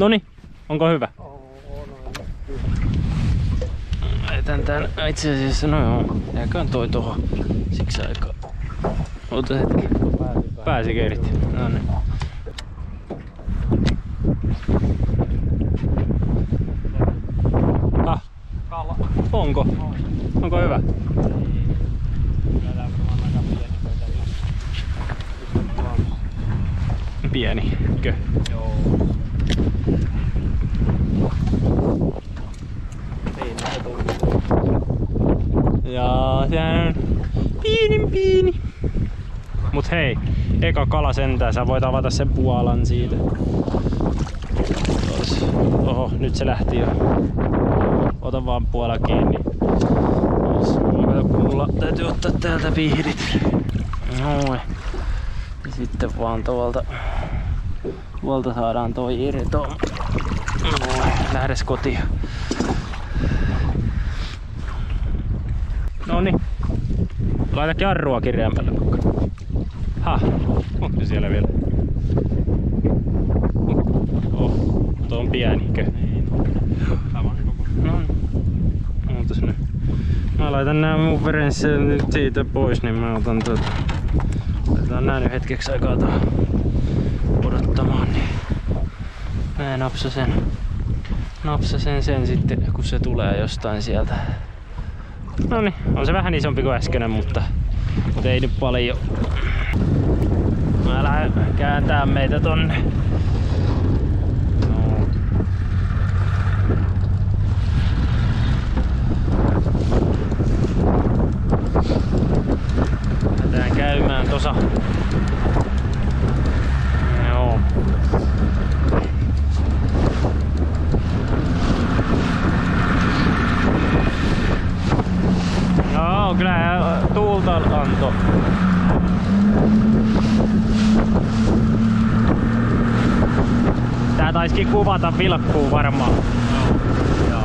Noni, onko hyvä? Laitän tän itse asiassa, no joo, jääköön toi tohon siksi aikaa. Ota hetki. Pääsi kerit. Noni. Ah, Kala. onko? Onko hyvä? Pienikö? Joo. Ja sehän on pieni. Mut hei, eka kala sentään, sä voit avata sen puolan siitä. Oho, nyt se lähti jo. Ota vaan puola kiinni. Mulla täytyy ottaa täältä pihdit. Noin. Ja sitten vaan tuolta saadaan toi irtoon. Noin, lähdes kotiin. Noniin. Laita jarrua kireämmälle. Ha, onko siellä vielä? Oh, tuo on pienikö? No, ootas nyt. Mä laitan nää mun verensset nyt siitä pois, niin mä otan Laitetaan nää nyt hetkeksi aikaa odottamaan, niin mä napsasen sen sitten, kun se tulee jostain sieltä. Noniin, on se vähän isompi kuin äskeinen, mutta ei nyt paljon. Mä lähden kääntää meitä tonne. No. Lähdetään käymään tossa. Joo. Joo, kyllä tuulta antoi. Tää taisikin kuvata vilkkuu varmaan. Joo.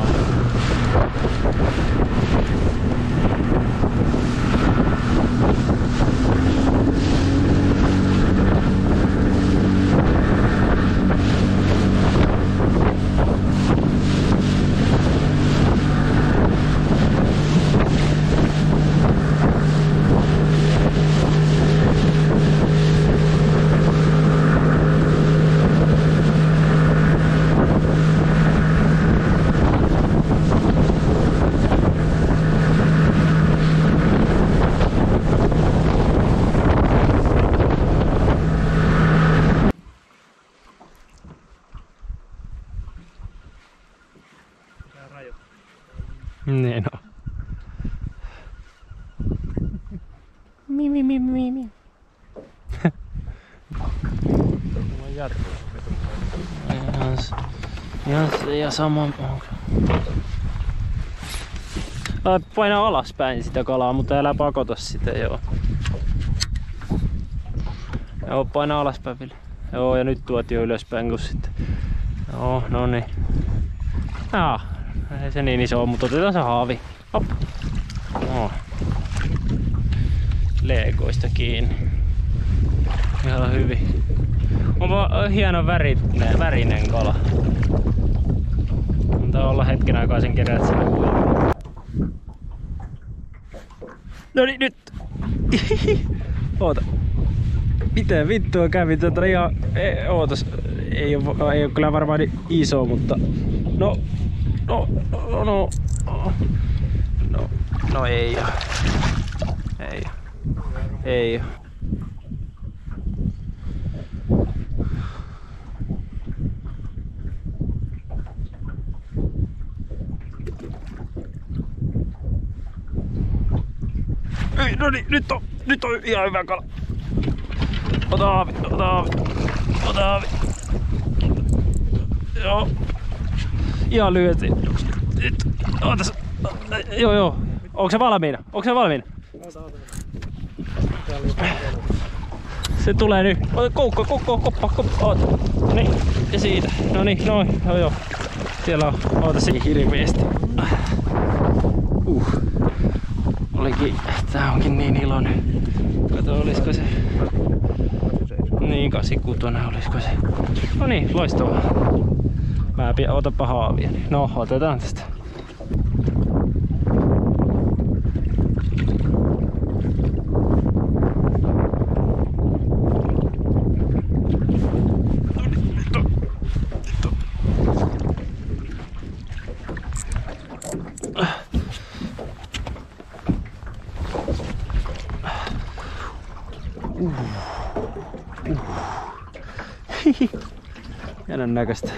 Niin on. Mi. Ja sama. Paina alaspäin sitä kalaa, mutta älä pakota sitä, joo. Joo, paina alaspäin vielä. Joo, ja nyt tuot jo ylöspäin, kun sitten. Joo, no niin. Ei se niin iso, mutta otetaan se haavi. Hop. No. Leegoista kiinni. Ihan hyvin. Onpa hieno värinen kala. Antaa olla hetken aikaa sen keräät sinne uimaan. Noniin nyt! Oota. Miten vittua kävi tätä ihan... Ootas. Ei oo kyllä varmaan niin iso, mutta... No ei oo. Ei oo. No niin, nyt on ihan hyvä kala. Ota aavi. Joo. Ihan lyhyesti. Nyt. Ootas. Joo. Onko se valmiina? Ota. Se tulee nyt. Ota koppa. Oota. Niin. Ja siitä. No niin, noin. Joo. Siellä on. Oota se hirveesti. Olikin. Tää onkin niin iloinen. Kato, olisiko se. Niin, 86 olisiko se. No niin, loistavaa. Otapa haavia. No, otetaan tästä. Hienon näköistä.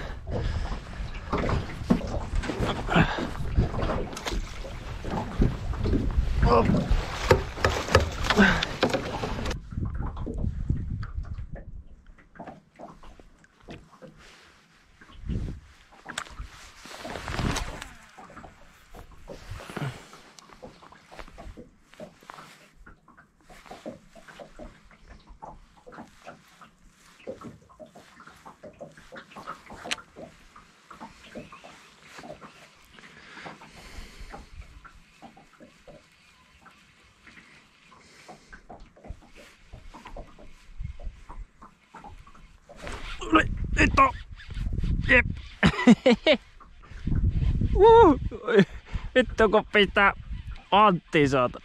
Nyt on! Jep! Vittu kun pitää Antti saata.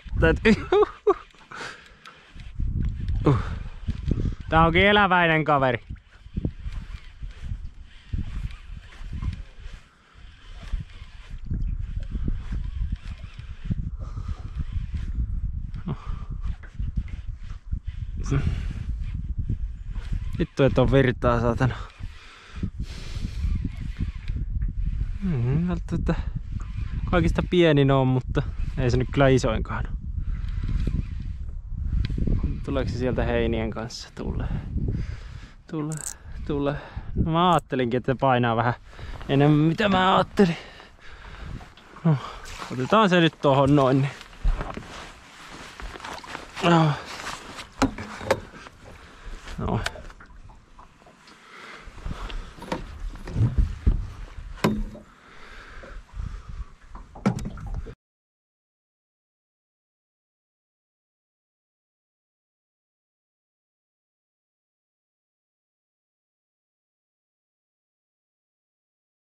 Tää onkin eläväinen kaveri. Vittu et on virtaa saatana. Välttämättä kaikista pienin on, mutta ei se nyt kyllä isoinkaan. Tuleeko se sieltä heinien kanssa? Tulee. No, mä ajattelinkin, että painaa vähän enemmän mitä mä ajattelin. No, otetaan se nyt tohon noin. No.